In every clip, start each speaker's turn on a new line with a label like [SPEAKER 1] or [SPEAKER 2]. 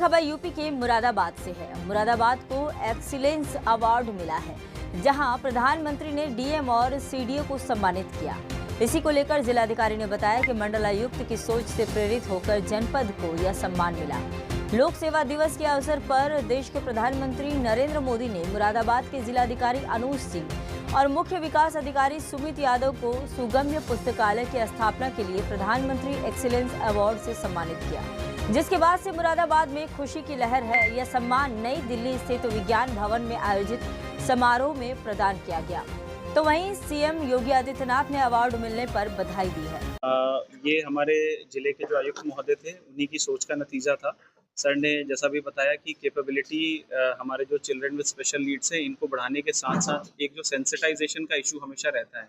[SPEAKER 1] खबर यूपी के मुरादाबाद से है। मुरादाबाद को एक्सीलेंस अवार्ड मिला है, जहां प्रधानमंत्री ने डीएम और सीडीओ को सम्मानित किया। इसी को लेकर जिलाधिकारी ने बताया कि मंडलायुक्त की सोच से प्रेरित होकर जनपद को यह सम्मान मिला। लोक सेवा दिवस के अवसर पर देश के प्रधानमंत्री नरेंद्र मोदी ने मुरादाबाद के जिलाधिकारी अनुज सिंह और मुख्य विकास अधिकारी सुमित यादव को सुगम्य पुस्तकालय की स्थापना के लिए प्रधानमंत्री एक्सीलेंस अवार्ड से सम्मानित किया, जिसके बाद से मुरादाबाद में खुशी की लहर है। यह सम्मान नई दिल्ली स्थित विज्ञान भवन में आयोजित समारोह में प्रदान किया गया। तो वहीं सीएम योगी आदित्यनाथ ने अवार्ड मिलने पर बधाई दी है।
[SPEAKER 2] ये हमारे जिले के जो आयुक्त महोदय थे, उन्हीं की सोच का नतीजा था। सर ने जैसा भी बताया कि कैपेबिलिटी हमारे जो चिल्ड्रन विद स्पेशल नीड्स हैं, इनको बढ़ाने के साथ साथ एक जो सेंसिटाइजेशन का इशू हमेशा रहता है,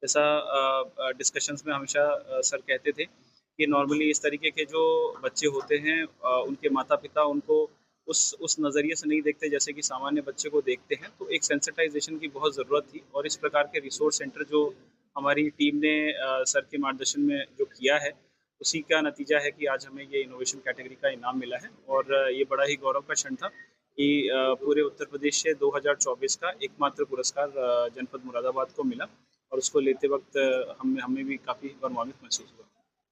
[SPEAKER 2] जैसा डिस्कशंस में हमेशा सर कहते थे कि नॉर्मली इस तरीके के जो बच्चे होते हैं, उनके माता पिता उनको उस नज़रिए से नहीं देखते जैसे कि सामान्य बच्चे को देखते हैं। तो एक सेंसिटाइजेशन की बहुत ज़रूरत थी और इस प्रकार के रिसोर्स सेंटर जो हमारी टीम ने सर के मार्गदर्शन में जो किया है, उसी का नतीजा है कि आज हमें ये इनोवेशन कैटेगरी का इनाम मिला है। और ये बड़ा ही गौरव का क्षण था कि पूरे उत्तर प्रदेश से 2024 का एकमात्र पुरस्कार जनपद मुरादाबाद को मिला और उसको लेते वक्त हमें भी काफ़ी गौरवान्वित महसूस हुआ।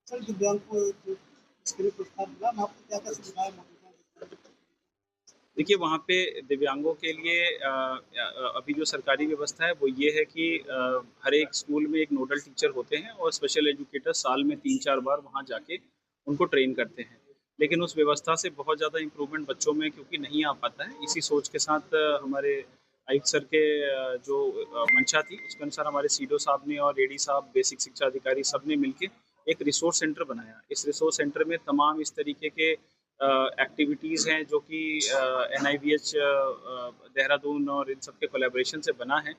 [SPEAKER 3] सर, दिव्यांग को इसके लिए पुरस्कार मिला, आपको क्या-क्या सुविधाएं मौजूद हैं?
[SPEAKER 2] देखिए, वहाँ पे दिव्यांगों के लिए अभी जो सरकारी व्यवस्था है वो ये है कि हर एक स्कूल में एक नोडल टीचर होते हैं और स्पेशल एजुकेटर साल में 3-4 बार वहाँ जाके उनको ट्रेन करते हैं। लेकिन उस व्यवस्था से बहुत ज़्यादा इम्प्रूवमेंट बच्चों में क्योंकि नहीं आ पाता है, इसी सोच के साथ हमारे आयुक्त सर के जो मंशा थी, उसके अनुसार हमारे सीडीओ साहब ने और एडी साहब, बेसिक शिक्षा अधिकारी सब ने मिलके एक रिसोर्स सेंटर बनाया। इस रिसोर्स सेंटर में तमाम इस तरीके के एक्टिविटीज़ हैं जो कि NIVH देहरादून और इन सब के कोलैबोरेशन से बना है,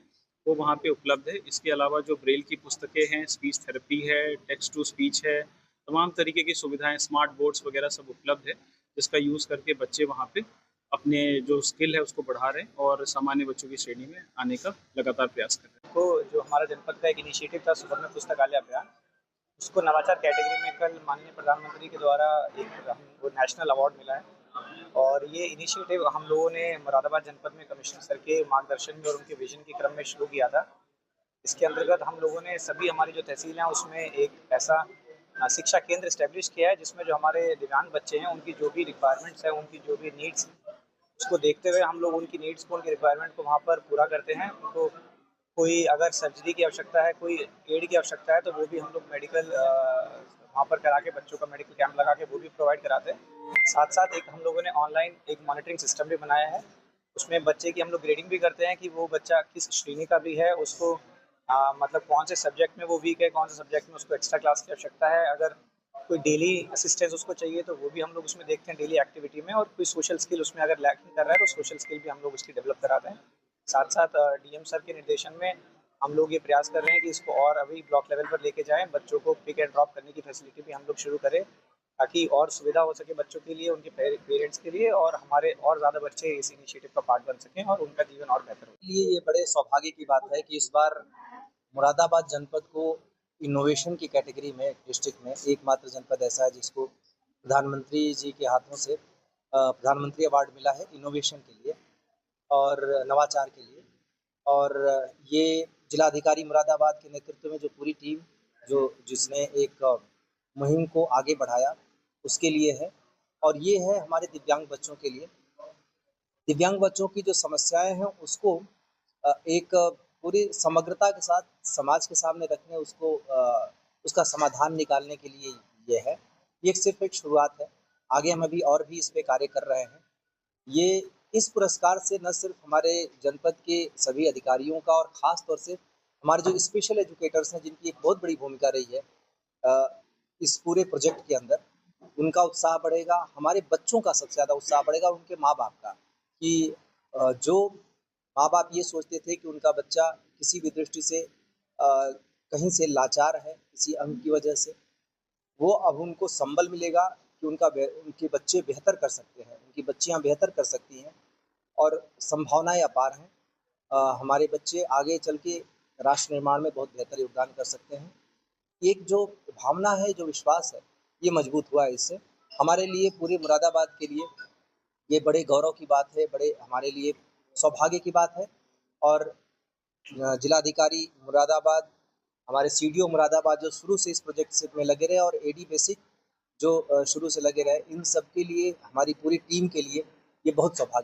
[SPEAKER 2] वो वहाँ पे उपलब्ध है। इसके अलावा जो ब्रेल की पुस्तकें हैं, स्पीच थेरेपी है, टेक्स्ट टू स्पीच है, तमाम तरीके की सुविधाएं, स्मार्ट बोर्ड्स वगैरह सब उपलब्ध है, जिसका यूज़ करके बच्चे वहाँ पे अपने जो स्किल है उसको बढ़ा रहे हैं और सामान्य बच्चों की श्रेणी में आने का लगातार प्रयास कर रहे हैं।
[SPEAKER 4] तो जो हमारा जनपद का एक इनिशिएटिव था सुगम्य पुस्तकालय अभियान, उसको नवाचार कैटेगरी में कल माननीय प्रधानमंत्री के द्वारा एक हमको नेशनल अवार्ड मिला है। और ये इनिशिएटिव हम लोगों ने मुरादाबाद जनपद में कमिश्नर सर के मार्गदर्शन में और उनके विजन के क्रम में शुरू किया था। इसके अंतर्गत हम लोगों ने सभी हमारी जो तहसील हैं उसमें एक ऐसा शिक्षा केंद्र इस्टेब्लिश किया है, जिसमें जो हमारे दिव्यांग बच्चे हैं उनकी जो भी रिक्वायरमेंट्स हैं, उनकी जो भी नीड्स, उसको देखते हुए हम लोग उनकी नीड्स को, उनकी रिक्वायरमेंट को वहाँ पर पूरा करते हैं। उनको कोई अगर सर्जरी की आवश्यकता है, कोई एड की आवश्यकता है, तो वो भी हम लोग मेडिकल वहाँ पर करा के बच्चों का मेडिकल कैंप लगा के वो भी प्रोवाइड कराते हैं। साथ साथ एक हम लोगों ने ऑनलाइन एक मॉनिटरिंग सिस्टम भी बनाया है। उसमें बच्चे की हम लोग ग्रेडिंग भी करते हैं कि वो बच्चा किस श्रेणी का भी है, उसको मतलब कौन से सब्जेक्ट में वो वीक है, कौन से सब्जेक्ट में उसको एक्स्ट्रा क्लास की आवश्यकता है। अगर कोई डेली असिस्टेंस उसको चाहिए तो वो भी हम लोग उसमें देखते हैं डेली एक्टिविटी में। और कोई सोशल स्किल उसमें अगर लैकिंग कर रहा है तो सोशल स्किल भी हम लोग उसकी डेवलप कराते हैं। साथ साथ डीएम सर के निर्देशन में हम लोग ये प्रयास कर रहे हैं कि इसको और अभी ब्लॉक लेवल पर लेके जाएं, बच्चों को पिक एंड ड्रॉप करने की फैसिलिटी भी हम लोग शुरू करें, ताकि और सुविधा हो सके बच्चों के लिए, उनके पेरेंट्स के लिए, और हमारे और ज़्यादा बच्चे इस इनिशिएटिव का पार्ट बन सकें और उनका जीवन और बेहतर हो।
[SPEAKER 5] इसलिए ये बड़े सौभाग्य की बात है कि इस बार मुरादाबाद जनपद को इनोवेशन की कैटेगरी में डिस्ट्रिक्ट में एकमात्र जनपद ऐसा है जिसको प्रधानमंत्री जी के हाथों से प्रधानमंत्री अवार्ड मिला है इनोवेशन के लिए और नवाचार के लिए। और ये जिलाधिकारी मुरादाबाद के नेतृत्व में जो पूरी टीम जिसने एक मुहिम को आगे बढ़ाया, उसके लिए है। और ये है हमारे दिव्यांग बच्चों के लिए। दिव्यांग बच्चों की जो समस्याएं हैं उसको एक पूरी समग्रता के साथ समाज के सामने रखने, उसका समाधान निकालने के लिए ये है। ये सिर्फ एक शुरुआत है, आगे हम अभी और भी इस पे कार्य कर रहे हैं। ये इस पुरस्कार से न सिर्फ हमारे जनपद के सभी अधिकारियों का और ख़ास तौर से हमारे जो स्पेशल एजुकेटर्स हैं, जिनकी एक बहुत बड़ी भूमिका रही है इस पूरे प्रोजेक्ट के अंदर, उनका उत्साह बढ़ेगा, हमारे बच्चों का सबसे ज़्यादा उत्साह बढ़ेगा, उनके माँ बाप का। कि जो माँ बाप ये सोचते थे कि उनका बच्चा किसी भी दृष्टि से कहीं से लाचार है किसी अंग की वजह से, वो अब उनको संबल मिलेगा कि उनके बच्चे बेहतर कर सकते हैं, उनकी बच्चियां बेहतर कर सकती हैं और संभावनाएं अपार हैं। हमारे बच्चे आगे चल के राष्ट्र निर्माण में बहुत बेहतर योगदान कर सकते हैं। एक जो भावना है, जो विश्वास है, ये मजबूत हुआ है इससे। हमारे लिए, पूरे मुरादाबाद के लिए ये बड़े गौरव की बात है, बड़े हमारे लिए सौभाग्य की बात है। और जिलाधिकारी मुरादाबाद, हमारे सीडीओ मुरादाबाद जो शुरू से इस प्रोजेक्ट में लगे रहे और एडी बेसिक जो शुरू से लगे रहे, इन सब के लिए, हमारी पूरी टीम के लिए ये बहुत सौभाग्य